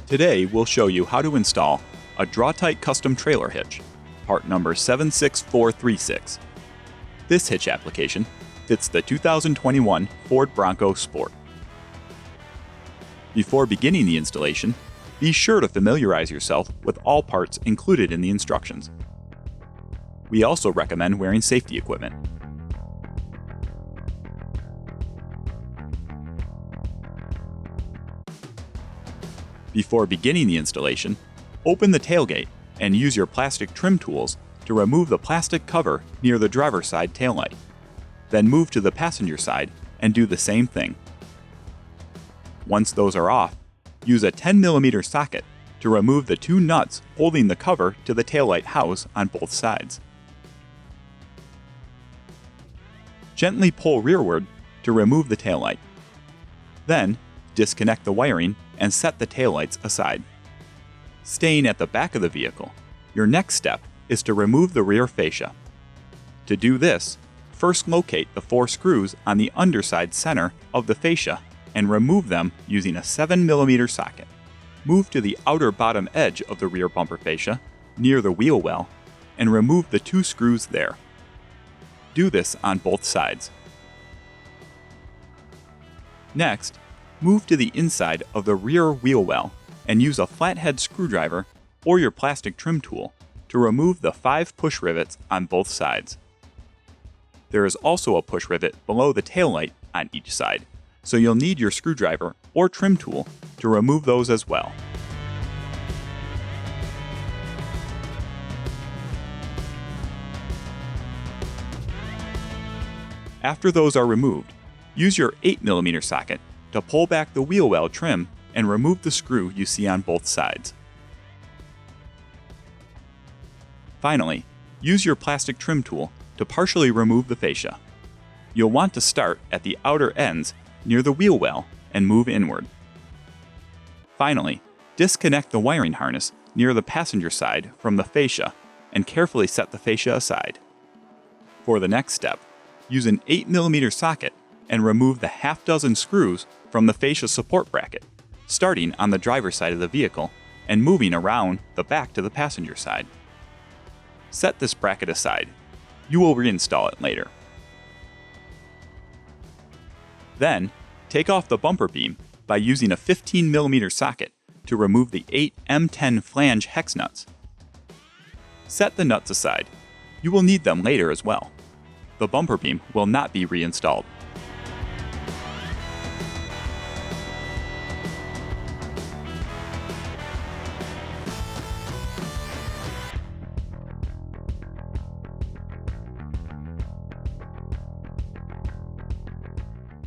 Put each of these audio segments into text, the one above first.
Today, we'll show you how to install a Draw-Tite custom trailer hitch, part number 76436. This hitch application fits the 2021 Ford Bronco Sport. Before beginning the installation, be sure to familiarize yourself with all parts included in the instructions. We also recommend wearing safety equipment. Before beginning the installation, open the tailgate and use your plastic trim tools to remove the plastic cover near the driver's side taillight. Then move to the passenger side and do the same thing. Once those are off, use a 10mm socket to remove the two nuts holding the cover to the taillight house on both sides. Gently pull rearward to remove the taillight. Then, disconnect the wiring and set the taillights aside. Staying at the back of the vehicle, your next step is to remove the rear fascia. To do this, first locate the 4 screws on the underside center of the fascia and remove them using a 7mm socket. Move to the outer bottom edge of the rear bumper fascia, near the wheel well, and remove the 2 screws there. Do this on both sides. Next, move to the inside of the rear wheel well and use a flathead screwdriver or your plastic trim tool to remove the 5 push rivets on both sides. There is also a push rivet below the taillight on each side, so you'll need your screwdriver or trim tool to remove those as well. After those are removed, use your 8mm socket to pull back the wheel well trim and remove the screw you see on both sides. Finally, use your plastic trim tool to partially remove the fascia. You'll want to start at the outer ends near the wheel well and move inward. Finally, disconnect the wiring harness near the passenger side from the fascia and carefully set the fascia aside. For the next step, use an 8mm socket and remove the half-dozen screws from the fascia support bracket, starting on the driver's side of the vehicle and moving around the back to the passenger side. Set this bracket aside. You will reinstall it later. Then, take off the bumper beam by using a 15mm socket to remove the 8 M10 flange hex nuts. Set the nuts aside. You will need them later as well. The bumper beam will not be reinstalled.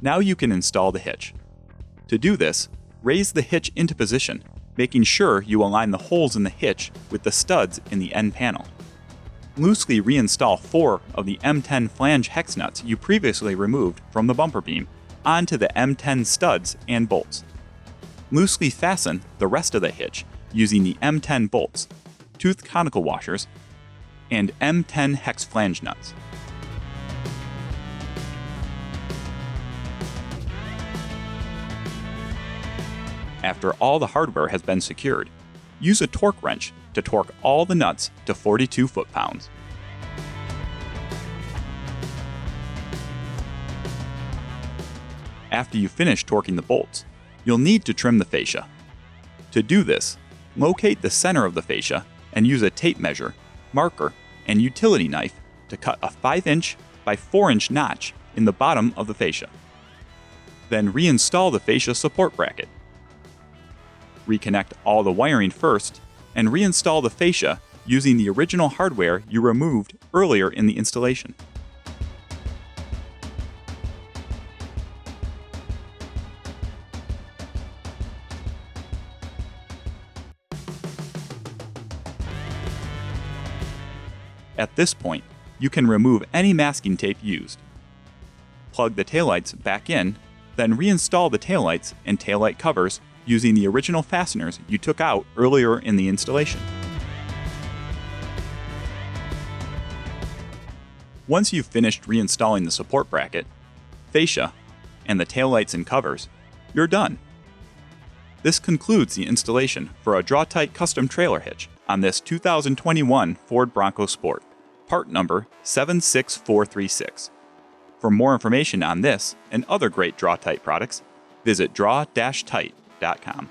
Now you can install the hitch. To do this, raise the hitch into position, making sure you align the holes in the hitch with the studs in the end panel. Loosely reinstall 4 of the M10 flange hex nuts you previously removed from the bumper beam onto the M10 studs and bolts. Loosely fasten the rest of the hitch using the M10 bolts, toothed conical washers, and M10 hex flange nuts. After all the hardware has been secured, use a torque wrench to torque all the nuts to 42 foot-pounds. After you finish torquing the bolts, you'll need to trim the fascia. To do this, locate the center of the fascia and use a tape measure, marker, and utility knife to cut a 5" by 4" notch in the bottom of the fascia. Then reinstall the fascia support bracket. Reconnect all the wiring first and reinstall the fascia using the original hardware you removed earlier in the installation. At this point, you can remove any masking tape used. Plug the taillights back in, then reinstall the taillights and taillight covers using the original fasteners you took out earlier in the installation. Once you've finished reinstalling the support bracket, fascia, and the taillights and covers, you're done. This concludes the installation for a Draw-Tite custom trailer hitch on this 2021 Ford Bronco Sport, part number 76436. For more information on this and other great Draw-Tite products, visit draw-titght.com.